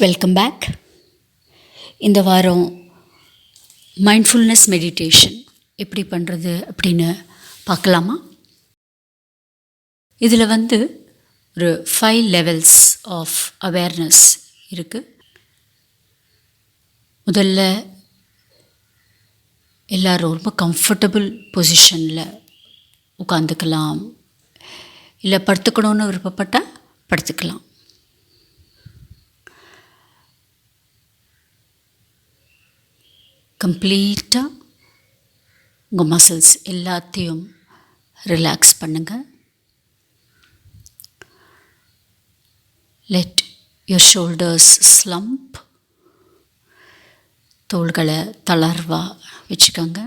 Welcome back. இந்த வாரம் mindfulness meditation எப்படி பண்ணுறது அப்படின்னு பார்க்கலாமா? இதில் ஒரு 5 லெவல்ஸ் ஆஃப் அவேர்னஸ் இருக்குது. முதல்ல எல்லோரும் ரொம்ப கம்ஃபர்டபுள் பொசிஷனில் உட்காந்துக்கலாம், இல்லை படுத்துக்கணுன்னு விருப்பப்பட்டால் படுத்துக்கலாம். கம்ப்ளீட்டாக உங்கள் மசில்ஸ் எல்லாத்தையும் ரிலாக்ஸ் பண்ணுங்கள். Let your shoulders slump. தோள்களை தளர்வாக வச்சுக்கோங்க.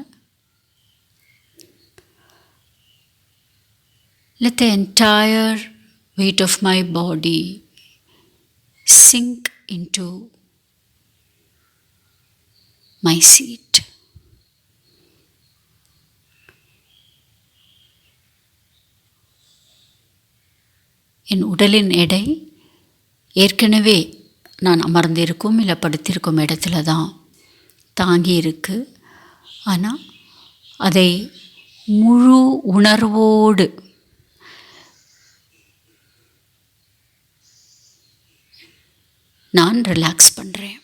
Let the entire weight of my body sink into my seat. என் உடலின் எடை ஏற்கனவே நான் அமர்ந்திருக்கும் இல்லை படுத்திருக்கும் இடத்துல தான் தாங்கி இருக்கு. ஆனால் அதை முழு உணர்வோடு நான் ரிலாக்ஸ் பண்ணுறேன்.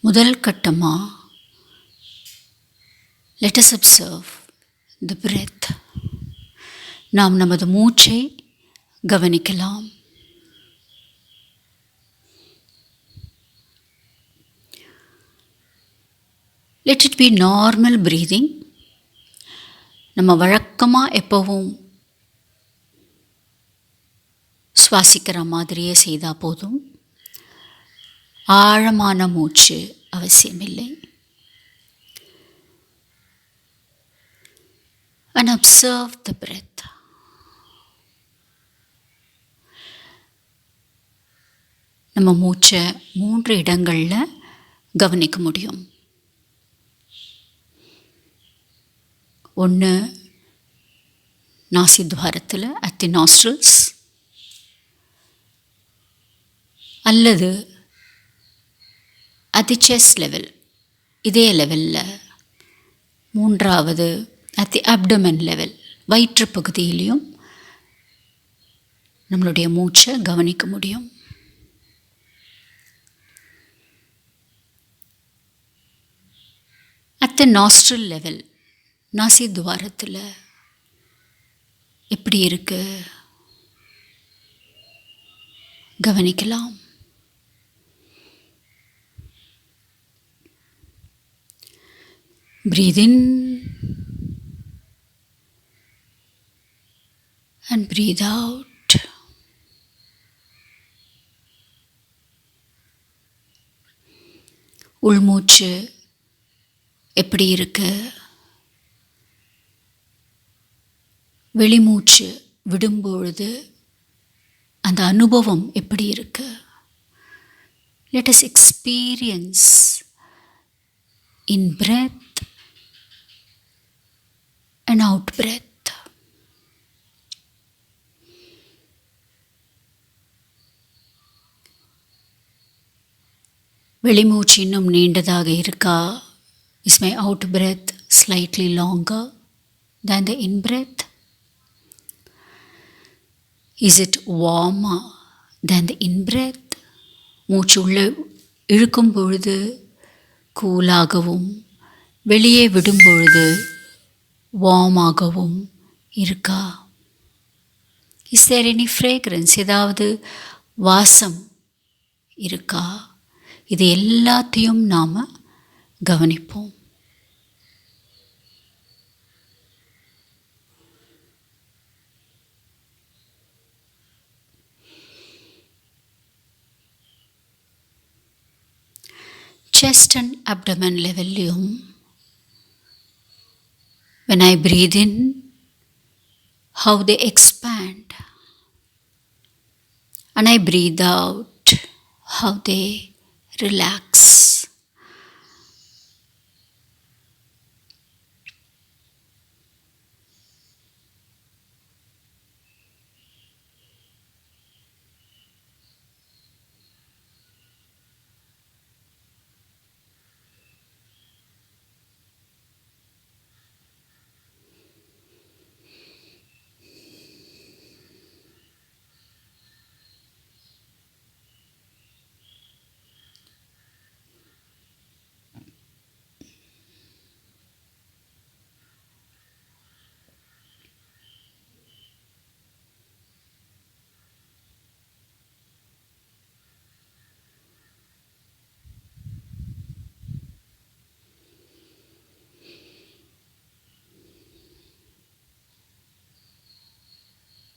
முதல் கட்டமாக let us observe the breath. நாம் நமது மூச்சை கவனிக்கலாம். Let it be normal breathing. நம்ம வழக்கமாக எப்போவும் சுவாசிக்கிற மாதிரியே செய்தால் போதும். ஆழமான மூச்சு அவசியமில்லை. And observe the breath. நம்ம மூச்சை 3 இடங்களில் கவனிக்க முடியும். ஒன்று நாசி துவாரத்தில் at the nostrils, அல்லது at the chest level, இதே லெவலில். மூன்றாவது at the abdomen level, வயிற்று பகுதியிலையும் நம்மளுடைய மூச்சை கவனிக்க முடியும். at the nostril level, நாசி துவாரத்தில் எப்படி இருக்கு கவனிக்கலாம். Breathe in and breathe out. உள்மூச்சு எப்படி இருக்கு, வெளிமூச்சு விடும்பொழுது அந்த அனுபவம் எப்படி இருக்கு. Let us experience in breath and out breath. வெளிமூச்சு இன்னும் நீண்டதாக இருக்கா? Is my out breath slightly longer than the in breath? Is it warmer than the in breath? மூச்சு உள்ளே இழுக்கும் பொழுது கூலாகவும் வெளியே விடும் பொழுது வார்மாகவும் இருக்கா? Is there any fragrance? ஏதாவது வாசம் இருக்கா? இது எல்லாத்தையும் நாம் கவனிப்போம். chest and abdomen லெவல்லையும் when I breathe in, how they expand, and I breathe out, how they relax.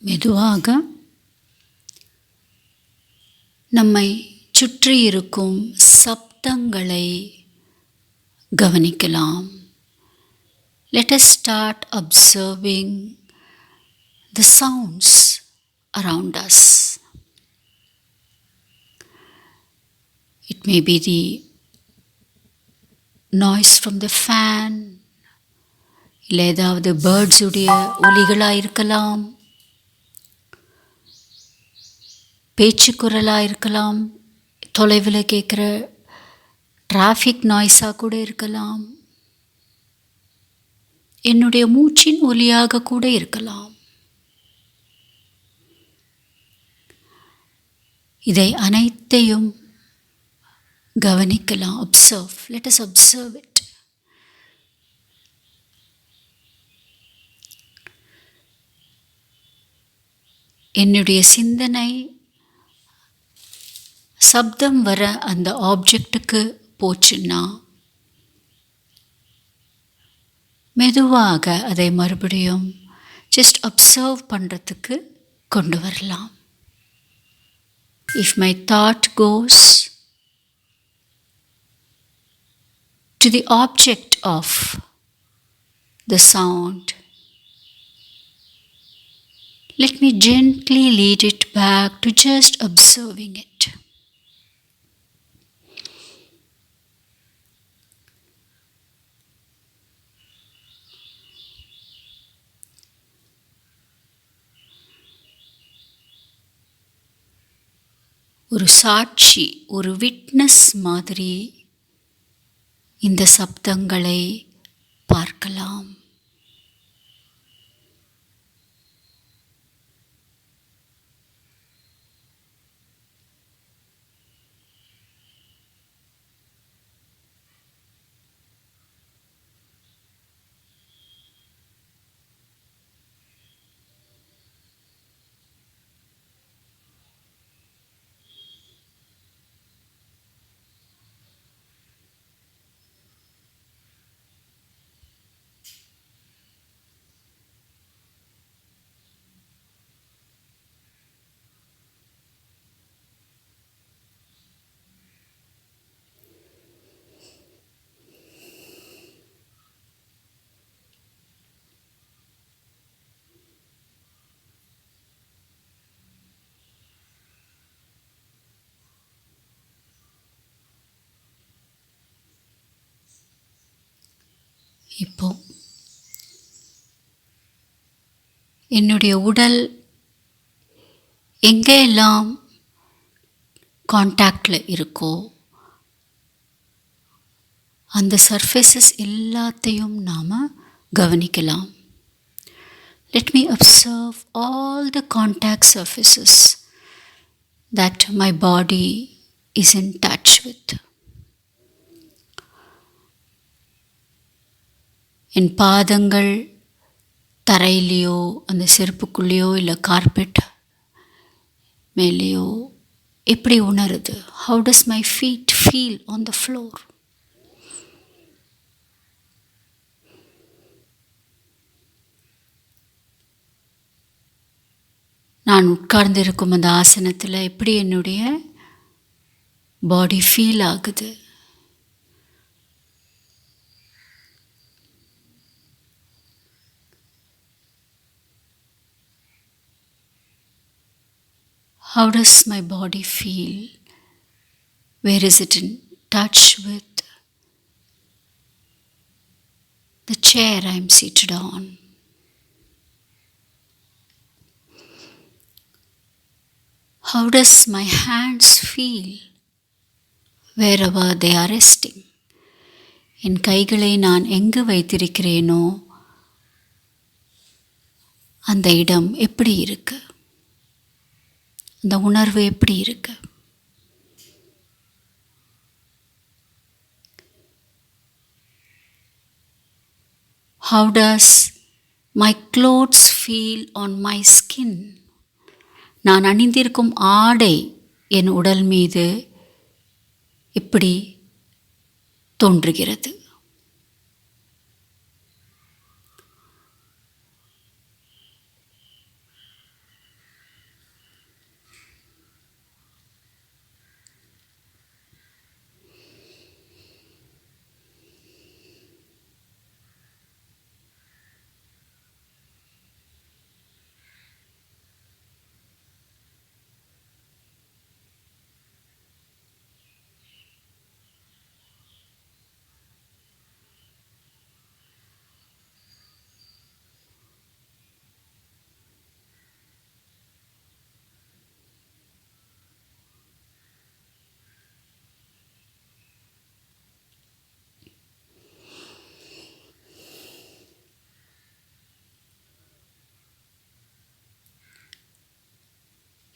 மெதுவாக நம்மை சுற்றி இருக்கும் சப்தங்களை கவனிக்கலாம். Let us start observing the sounds around us. It may be the noise from the fan, இல்லை ஏதாவது பேர்ட்ஸுடைய ஒலிகளாக இருக்கலாம், பேச்சு குரலாக இருக்கலாம், தொலைவில் கேட்குற டிராஃபிக் நாய்ஸாக கூட இருக்கலாம், என்னுடைய மூச்சின் ஒலியாக கூட இருக்கலாம். இதை அனைத்தையும் கவனிக்கலாம். observe. Let us observe it. என்னுடைய சிந்தனை சப்தம் வர அந்த ஆப்ஜெக்டுக்கு போச்சுன்னா மெதுவாக அதை மறுபடியும் ஜஸ்ட் அப்சர்வ் பண்ணுறதுக்கு கொண்டு வரலாம். If my thought goes to the object of the sound, let me gently lead it back to just observing it. ஒரு சாட்சி, ஒரு விட்னஸ் மாதிரி இந்த சப்தங்களை பார்க்கலாம். இப்போ என்னுடைய உடல் எங்கெல்லாம் காண்டாக்டில் இருக்கோ அந்த சர்ஃபேசஸ் எல்லாத்தையும் நாம் கவனிக்கலாம். Let me observe all the contact surfaces that my body is in touch with. என் பாதங்கள் தரையிலையோ அந்த செருப்புக்குள்ளேயோ இல்லை கார்பெட் மேலேயோ எப்படி உணருது? How does my feet feel on the floor? நான் உட்கார்ந்திருக்கும் அந்த ஆசனத்தில் எப்படி என்னுடைய பாடி ஃபீல் ஆகுது? How does my body feel Where is it in touch with the chair I am seated on? How does my hands feel wherever they are resting? என் கைகளை நான் எங்கு வைத்திருக்கிறேனோ அந்த இடம் எப்படி இருக்கு? அந்த உணர்வு எப்படி இருக்கு? How does my clothes feel on my skin? நான் அணிந்திருக்கும் ஆடை என் உடல் மீது எப்படி தோன்றுகிறது?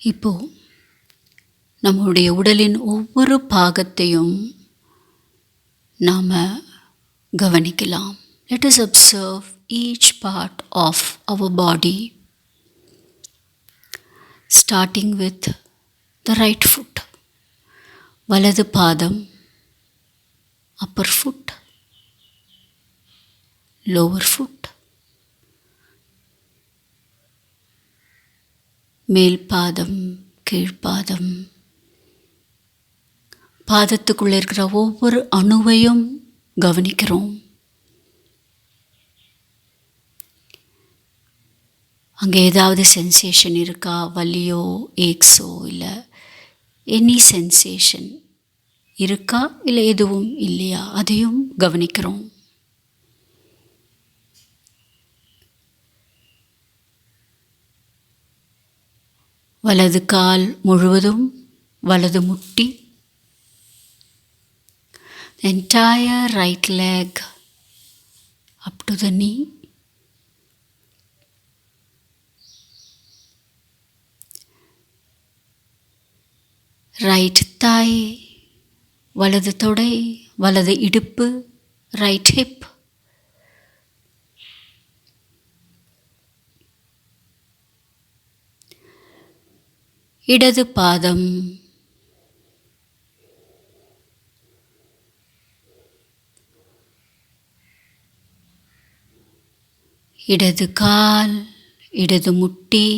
இப்போ நம்முடைய உடலின் ஒவ்வொரு பாகத்தையும் நாம் கவனிக்கலாம். Let us observe each part of our body, starting with the right foot. வலது பாதம், upper foot, lower foot, மேல் பாதம், கீழ்ப்பாதம். பாதத்துக்குள்ளே இருக்கிற ஒவ்வொரு அணுவையும் கவனிக்கிறோம். அங்கே ஏதாவது சென்சேஷன் இருக்கா? வலியோ, ஏக்ஸோ, இல்லை எனி சென்சேஷன் இருக்கா, இல்லை எதுவும் இல்லையா, அதையும் கவனிக்கிறோம். வலது கால் முழுவதும், வலது முட்டி, the entire right leg up to the knee, right thigh, வலது தொடை, வலது இடுப்பு, right hip, இடது பாதம், இடது கால், இடது முட்டி,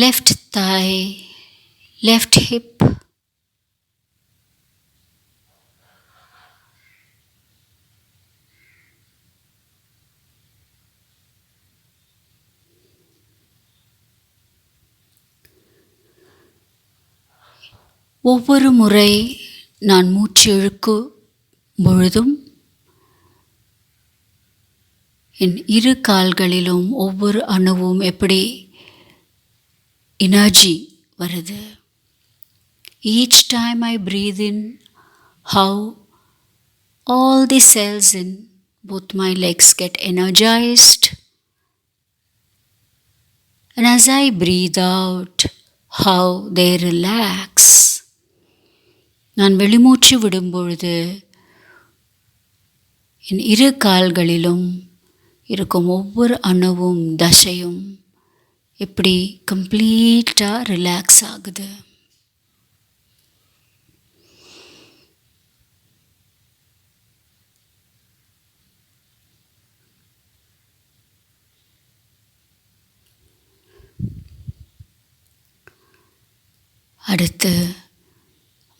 left thigh, left hip, ஒவ்வொரு முறை நான் மூச்சு இழுக்கும் பொழுதும் என் இரு கால்களிலும் ஒவ்வொரு அணுவும் எப்படி எனர்ஜி வருது. Each time I breathe in, how all the cells in both my legs get energized, and as I breathe out, how they relax. நான் வெளிமூச்சு விடும்பொழுது என் இரு கால்களிலும் இருக்கும் ஒவ்வொரு அணுவும் தசையும் எப்படி கம்ப்ளீட்டாக ரிலாக்ஸ் ஆகுது. அடுத்து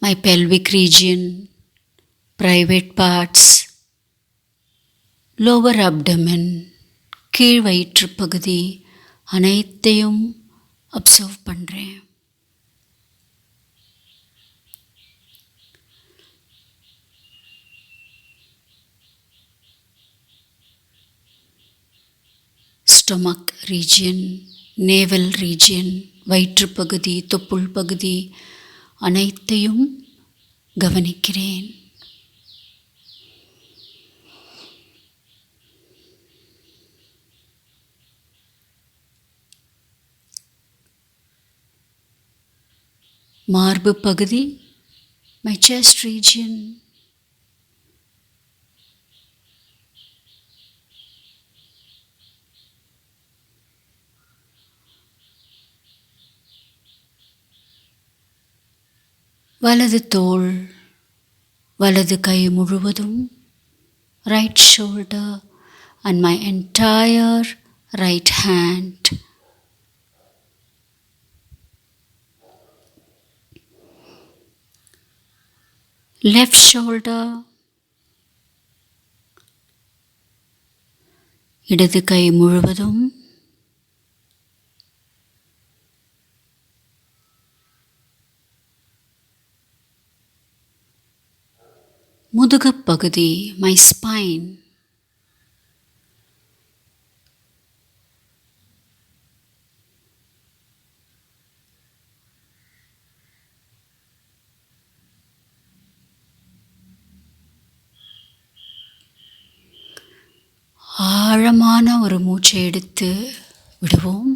my pelvic region, private parts, lower abdomen, கீழ் வயிற்று பகுதி, அனைத்தையும் அப்சர்வ் பண்ணுறேன். ஸ்டொமக் ரீஜியன், நேவல் ரீஜியன், வயிற்றுப்பகுதி, தொப்புள் பகுதி அனைத்தையும் கவனிக்கிறேன். மார்பு பகுதி, my chest region, வலது தோள், வலது கை முழுவதும், right shoulder and my entire right hand. Left shoulder, இடது கை முழுவதும், முதுகுப் பகுதி, my spine, ஆழமான ஒரு மூச்சை எடுத்து விடுவோம்.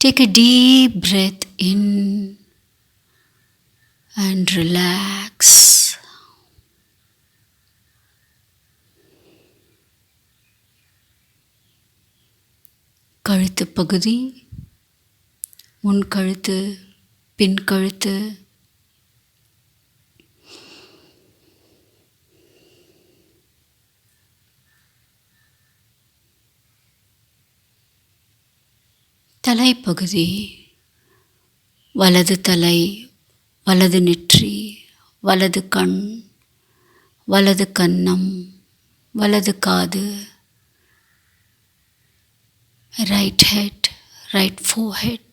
Take a deep breath in and relax. கழுத்து பகுதி, முன் கழுத்து, பின் கழுத்து, தலைப்பகுதி, வலது தலை, வலது நெற்றி, வலது கண், வலது கன்னம், வலது காது, right head, right forehead,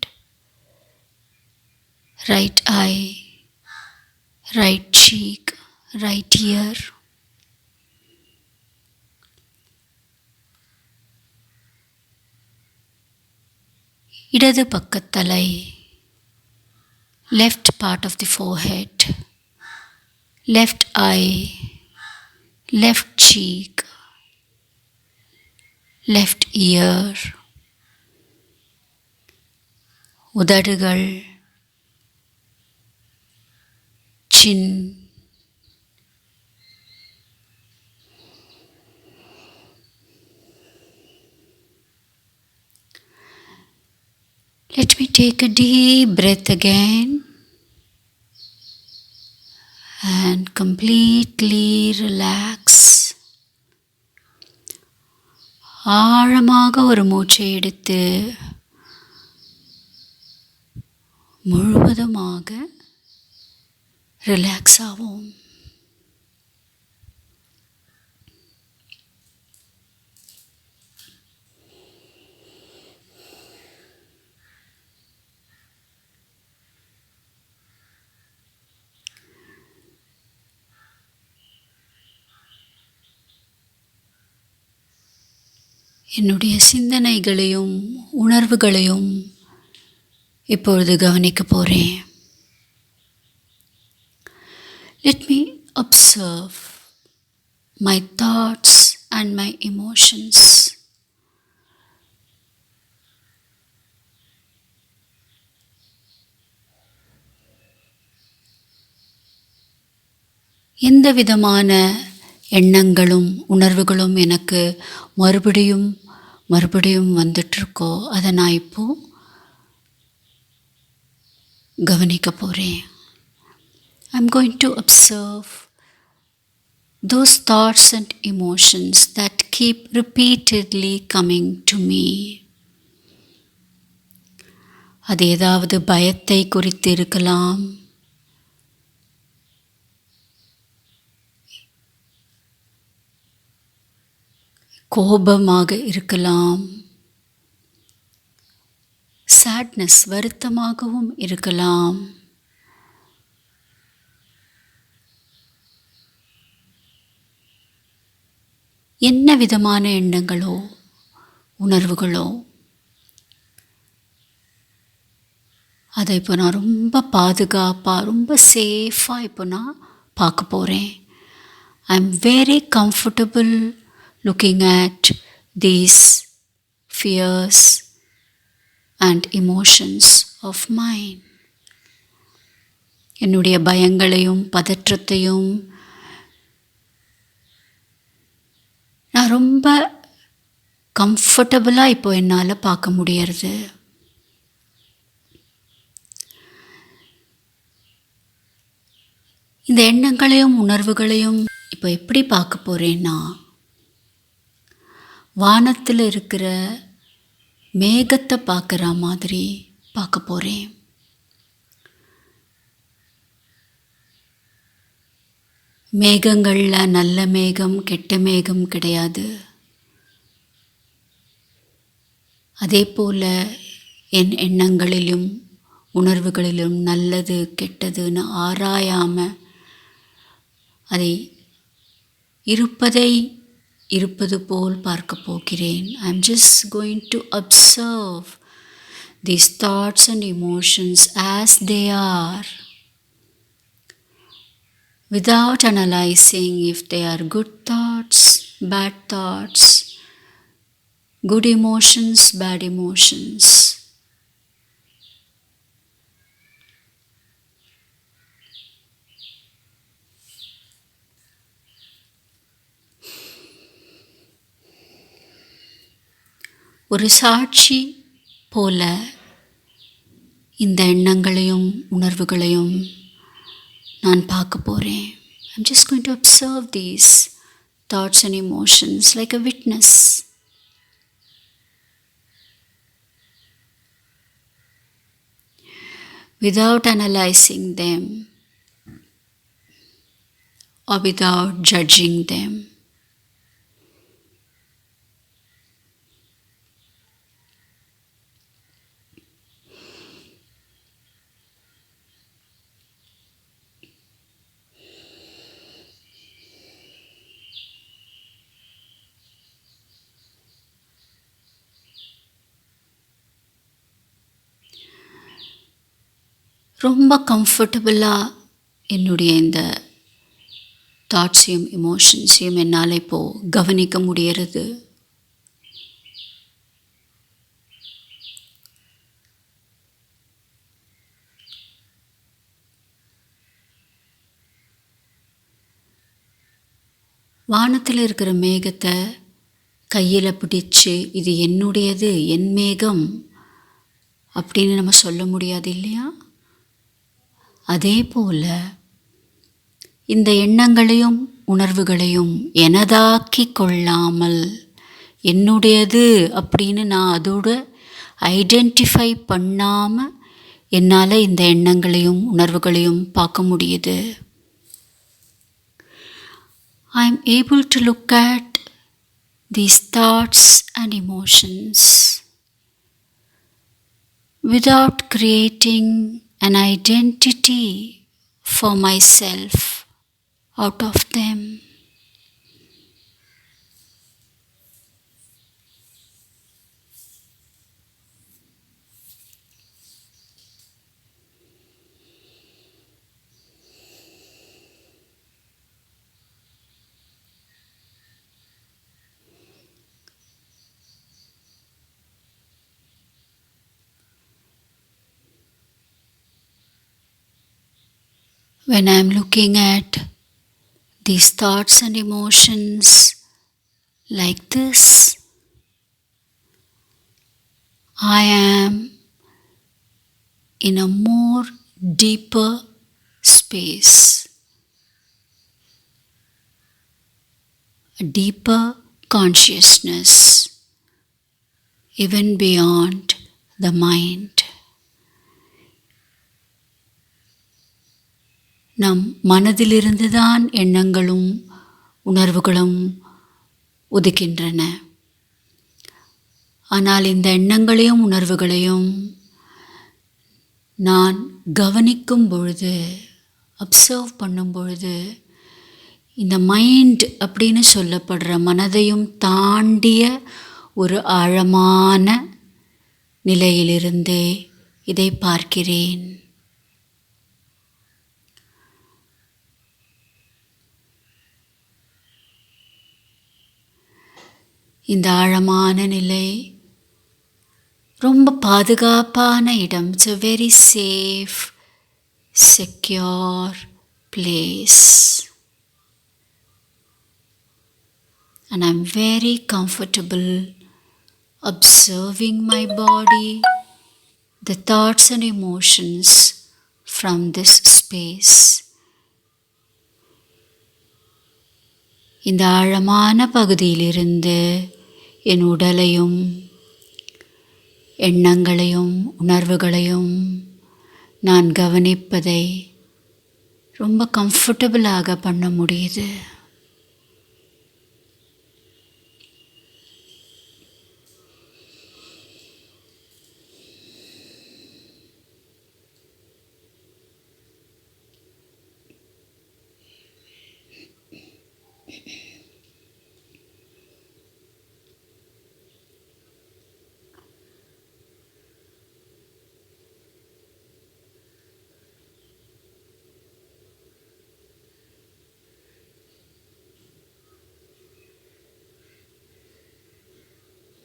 right eye, right cheek, right ear, இடது பக்கத்தலை, left part of the forehead, left eye, left cheek, left ear, உதடுகள், chin, let me take a deep breath again and completely relax. ஆழமாக ஒரு மூச்சை எடுத்து முழுவதுமாக relax ஆவோம். என்னுடைய சிந்தனைகளையும் உணர்வுகளையும் இப்பொழுது கவனிக்க போகிறேன். Let me observe my thoughts and my emotions. எந்த விதமான எண்ணங்களும் உணர்வுகளும் எனக்கு மறுபடியும் வந்துட்டுருக்கோ அதை நான் இப்போது கவனிக்க போகிறேன். I'm going to observe those thoughts and emotions that keep repeatedly coming to me. அது ஏதாவது பயத்தை குறித்து இருக்கலாம், கோபமாக இருக்கலாம், sadness, வருத்தமாகவும் இருக்கலாம். என்ன விதமான எண்ணங்களோ உணர்வுகளோ அதை இப்போ நான் ரொம்ப பாதுகாப்பாக, ரொம்ப சேஃபாக இப்போ நான் பார்க்க போகிறேன். I am very comfortable looking at these fears and emotions of mind. என்னுடைய பயங்களையும் பதற்றத்தையும் நான் ரொம்ப கம்ஃபர்டபுளாக இப்போ என்னால் பார்க்க முடியறது. இந்த எண்ணங்களையும் உணர்வுகளையும் இப்போ எப்படி பார்க்க போகிறேன்னா, வானத்தில் இருக்கிற மேகத்தை பார்க்குற மாதிரி பார்க்க போகிறேன். மேகங்களில் நல்ல மேகம் கெட்ட மேகம் கிடையாது. அதே போல் என் எண்ணங்களிலும் உணர்வுகளிலும் நல்லது கெட்டதுன்னு ஆராயாமல் அதை இருப்பது போல் பார்க்க போகிறேன். I am just going to observe these thoughts and emotions as they are, without analyzing if they are good thoughts, bad thoughts, good emotions, bad emotions. ஒரு சாட்சி போல இந்த எண்ணங்களையும் உணர்வுகளையும் நான் பார்க்க போகிறேன். I'm just going to observe these thoughts and emotions like a witness. Without analyzing them or without judging them. ரொம்ப கம்ஃபர்டபுளாக என்னுடைய இந்த தாட்ஸையும் எமோஷன்ஸையும் என்னால் இப்போது கவனிக்க முடியறது. வானத்தில் இருக்கிற மேகத்தை கையில் பிடிச்சு இது என்னுடையது, என் மேகம் அப்படின்னு நம்ம சொல்ல முடியாது இல்லையா? அதே போல் இந்த எண்ணங்களையும் உணர்வுகளையும் எனதாக்கி கொள்ளாமல் என்னுடையது அப்படின்னு நான் அதோடு ஐடென்டிஃபை பண்ணாமல் என்னால் இந்த எண்ணங்களையும் உணர்வுகளையும் பார்க்க முடியுது. I am able to look at these thoughts and emotions without creating an identity for myself out of them. When I am looking at these thoughts and emotions like this, I am in a more deeper space, a deeper consciousness, even beyond the mind. நம் மனதிலிருந்து தான் எண்ணங்களும் உணர்வுகளும் உதிக்கின்றன. ஆனால் இந்த எண்ணங்களையும் உணர்வுகளையும் நான் கவனிக்கும் பொழுது, அப்சர்வ் பண்ணும் பொழுது, இந்த மைண்ட் அப்படின்னு சொல்லப்படுற மனதையும் தாண்டிய ஒரு ஆழமான நிலையிலிருந்தே இதை பார்க்கிறேன். இந்த ஆழமான நிலை ரொம்ப பாதுகாப்பான இடம். It's a very safe, secure place. And I'm very comfortable observing my body, the thoughts and emotions from this space. இந்த ஆழமான பகுதியிலிருந்து என் உடலையும் எண்ணங்களையும் உணர்வுகளையும் நான் கவனிப்பதை ரொம்ப கம்ஃபர்டபுளாக பண்ண முடியுது.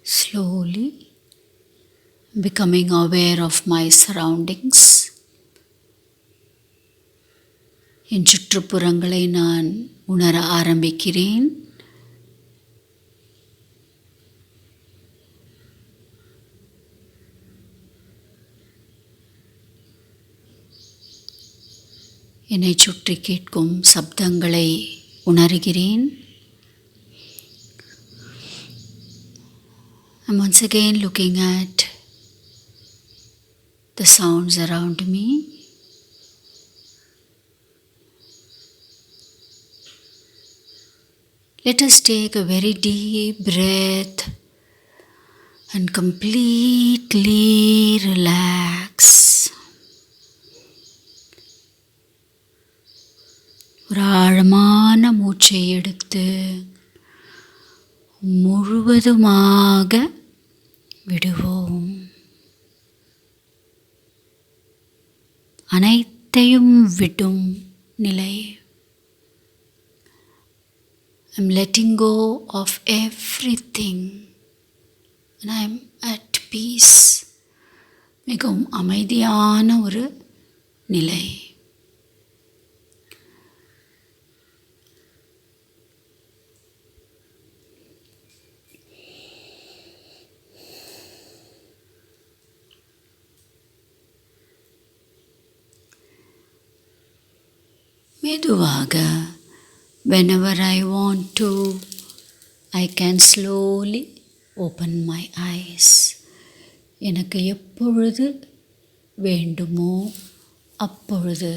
Slowly becoming aware of my surroundings. என் சுற்றுப்புறங்களை நான் உணர ஆரம்பிக்கிறேன். என்னை சுற்றி கேட்கும் சப்தங்களை உணர்கிறேன். I'm once again looking at the sounds around me. Let us take a very deep breath and completely relax. ஒரு ஆழமான மூச்சை எடுத்து முழுவதுமாக விடுவோம். அனைத்தையும் விடும் நிலை. I'm letting go of everything and I'm at peace. மிகவும் அமைதியான ஒரு நிலை. மெதுவாக whenever I want to, I can slowly open my eyes. எனக்கு எப்பொழுது வேண்டுமோ அப்பொழுது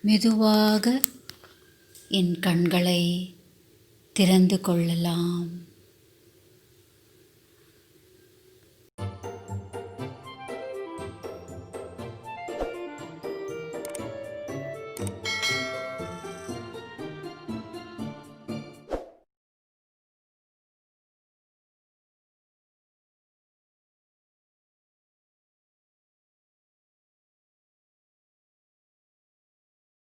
மெதுவாக என் கண்களை திறந்து கொள்ளலாம்.